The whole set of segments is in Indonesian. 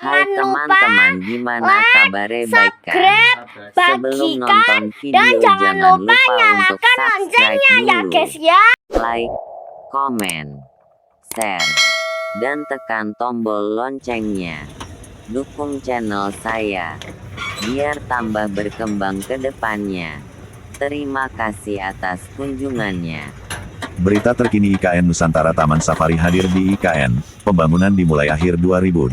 Hai Jangan lupa teman-teman, gimana like, kabarnya, baik kan? subscribe, Sebelum bagikan, nonton video dan jangan lupa untuk nyalakan subscribe loncengnya ya dulu. guys ya. Like, komen, share, dan tekan tombol loncengnya. Dukung channel saya, biar tambah berkembang ke depannya. Terima kasih atas kunjungannya. Berita terkini IKN Nusantara Taman Safari hadir di IKN, pembangunan dimulai akhir 2025.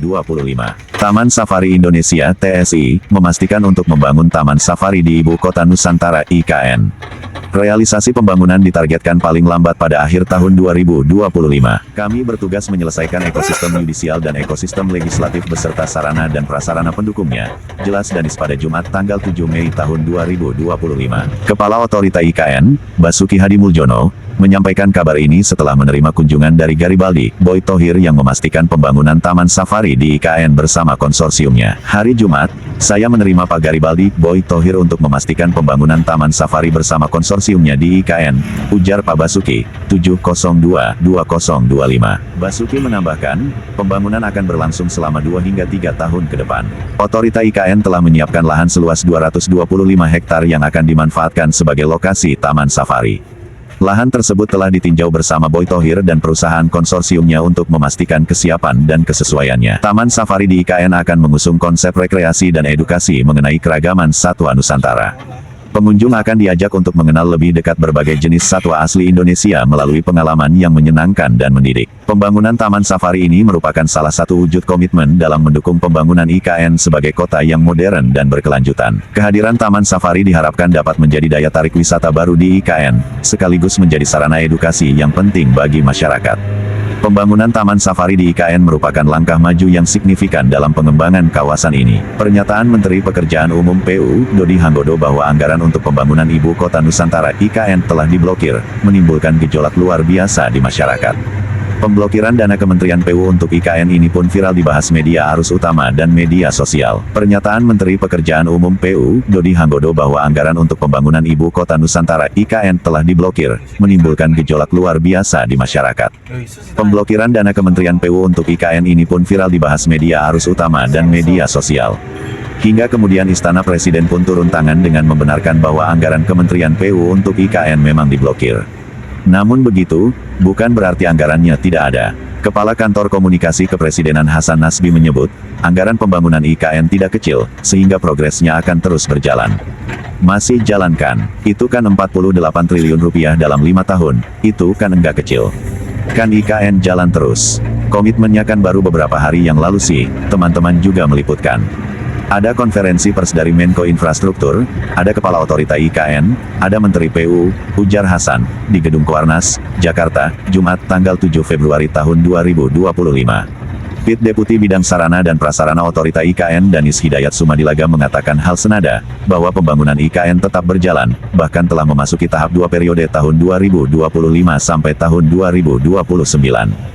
Taman Safari Indonesia (TSI) memastikan untuk membangun Taman Safari di Ibu Kota Nusantara (IKN). Realisasi pembangunan ditargetkan paling lambat pada akhir tahun 2025. Kami bertugas menyelesaikan ekosistem yudisial dan ekosistem legislatif beserta sarana dan prasarana pendukungnya. Jelas Danis pada Jumat tanggal 7 Mei tahun 2025. Kepala Otorita IKN, Basuki Hadimuljono, menyampaikan kabar ini setelah menerima kunjungan dari Garibaldi, Boy Thohir yang memastikan pembangunan Taman Safari di IKN bersama konsorsiumnya. Hari Jumat, saya menerima Pak Garibaldi, Boy Thohir untuk memastikan pembangunan Taman Safari bersama konsorsiumnya di IKN, ujar Pak Basuki, 702-2025. Basuki menambahkan, pembangunan akan berlangsung selama 2 hingga 3 tahun ke depan. Otorita IKN telah menyiapkan lahan seluas 225 hektar yang akan dimanfaatkan sebagai lokasi Taman Safari. Lahan tersebut telah ditinjau bersama Boy Thohir dan perusahaan konsorsiumnya untuk memastikan kesiapan dan kesesuaiannya. Taman Safari di IKN akan mengusung konsep rekreasi dan edukasi mengenai keragaman satwa Nusantara. Pengunjung akan diajak untuk mengenal lebih dekat berbagai jenis satwa asli Indonesia melalui pengalaman yang menyenangkan dan mendidik. Pembangunan Taman Safari ini merupakan salah satu wujud komitmen dalam mendukung pembangunan IKN sebagai kota yang modern dan berkelanjutan. Kehadiran Taman Safari diharapkan dapat menjadi daya tarik wisata baru di IKN, sekaligus menjadi sarana edukasi yang penting bagi masyarakat. Pembangunan Taman Safari di IKN merupakan langkah maju yang signifikan dalam pengembangan kawasan ini. Pernyataan Menteri Pekerjaan Umum PU, Dodi Handodo bahwa anggaran untuk pembangunan Ibu Kota Nusantara IKN telah diblokir, menimbulkan gejolak luar biasa di masyarakat. Pemblokiran dana Kementerian PU untuk IKN ini pun viral dibahas media arus utama dan media sosial. Pernyataan Menteri Pekerjaan Umum PU, Dodi Handodo bahwa anggaran untuk pembangunan Ibu Kota Nusantara IKN telah diblokir, menimbulkan gejolak luar biasa di masyarakat. Pemblokiran dana Kementerian PU untuk IKN ini pun viral dibahas media arus utama dan media sosial. Hingga kemudian Istana Presiden pun turun tangan dengan membenarkan bahwa anggaran Kementerian PU untuk IKN memang diblokir. Namun begitu, bukan berarti anggarannya tidak ada. Kepala Kantor Komunikasi Kepresidenan Hasan Nasbi menyebut, anggaran pembangunan IKN tidak kecil, sehingga progresnya akan terus berjalan. Masih jalankan, itu kan 48 triliun rupiah dalam 5 tahun, itu kan enggak kecil. Kan IKN jalan terus. Komitmennya kan baru beberapa hari yang lalu sih, teman-teman juga meliputkan. Ada konferensi pers dari Menko Infrastruktur, ada Kepala Otorita IKN, ada Menteri PU, ujar Hasan, di Gedung Kuarnas, Jakarta, Jumat tanggal 7 Februari tahun 2025. Pit Deputi Bidang Sarana dan Prasarana Otorita IKN Danis Hidayat Sumadilaga mengatakan hal senada, bahwa pembangunan IKN tetap berjalan, bahkan telah memasuki tahap 2 periode tahun 2025 sampai tahun 2029.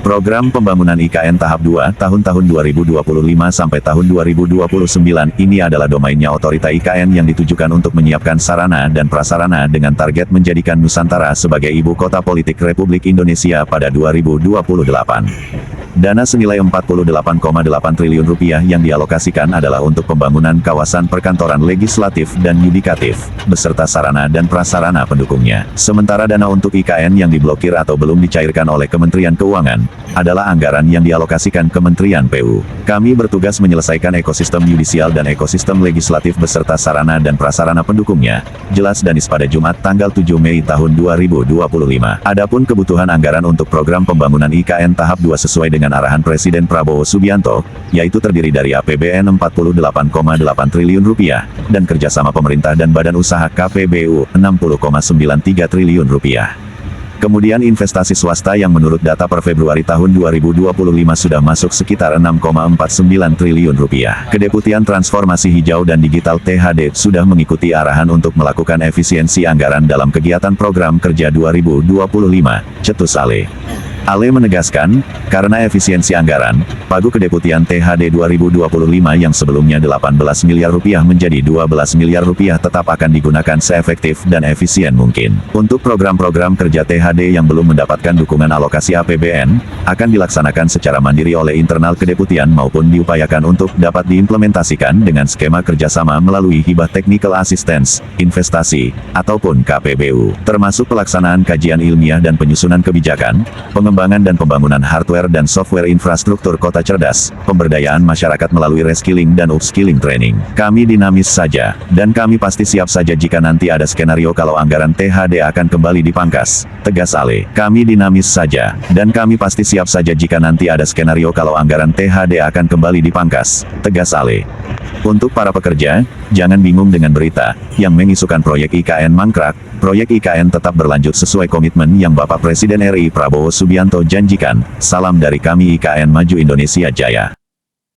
Program pembangunan IKN tahap 2 tahun-tahun 2025 sampai tahun 2029 ini adalah domainnya Otorita IKN yang ditujukan untuk menyiapkan sarana dan prasarana dengan target menjadikan Nusantara sebagai ibu kota politik Republik Indonesia pada 2028. Dana senilai 48,8 triliun rupiah yang dialokasikan adalah untuk pembangunan kawasan perkantoran legislatif dan yudikatif, beserta sarana dan prasarana pendukungnya. Sementara dana untuk IKN yang diblokir atau belum dicairkan oleh Kementerian Keuangan, adalah anggaran yang dialokasikan Kementerian PU. Kami bertugas menyelesaikan ekosistem yudisial dan ekosistem legislatif beserta sarana dan prasarana pendukungnya, jelas Danis pada Jumat tanggal 7 Mei tahun 2025. Adapun kebutuhan anggaran untuk program pembangunan IKN tahap 2 sesuai dengan arahan Presiden Prabowo Subianto, yaitu terdiri dari APBN 48,8 triliun rupiah, dan kerjasama pemerintah dan badan usaha KPBU 60,93 triliun rupiah. Kemudian investasi swasta yang menurut data per Februari tahun 2025 sudah masuk sekitar 6,49 triliun rupiah. Kedeputian Transformasi Hijau dan Digital THD sudah mengikuti arahan untuk melakukan efisiensi anggaran dalam kegiatan program kerja 2025, cetus Ale. Ale menegaskan, karena efisiensi anggaran, pagu kedeputian THD 2025 yang sebelumnya 18 miliar rupiah menjadi 12 miliar rupiah tetap akan digunakan seefektif dan efisien mungkin. Untuk program-program kerja THD yang belum mendapatkan dukungan alokasi APBN, akan dilaksanakan secara mandiri oleh internal kedeputian maupun diupayakan untuk dapat diimplementasikan dengan skema kerjasama melalui hibah technical assistance, investasi, ataupun KPBU, termasuk pelaksanaan kajian ilmiah dan penyusunan kebijakan, pengembangan dan pembangunan hardware dan software infrastruktur kota cerdas, pemberdayaan masyarakat melalui reskilling dan upskilling training. Kami dinamis saja, dan kami pasti siap saja jika nanti ada skenario kalau anggaran THD akan kembali dipangkas, tegas Ale. Kami dinamis saja, dan kami pasti siap saja jika nanti ada skenario kalau anggaran THD akan kembali dipangkas, tegas Ale. Untuk para pekerja, jangan bingung dengan berita yang mengisukan proyek IKN mangkrak. Proyek IKN tetap berlanjut sesuai komitmen yang Bapak Presiden RI Prabowo Subianto janjikan. Salam dari kami IKN Maju Indonesia Jaya.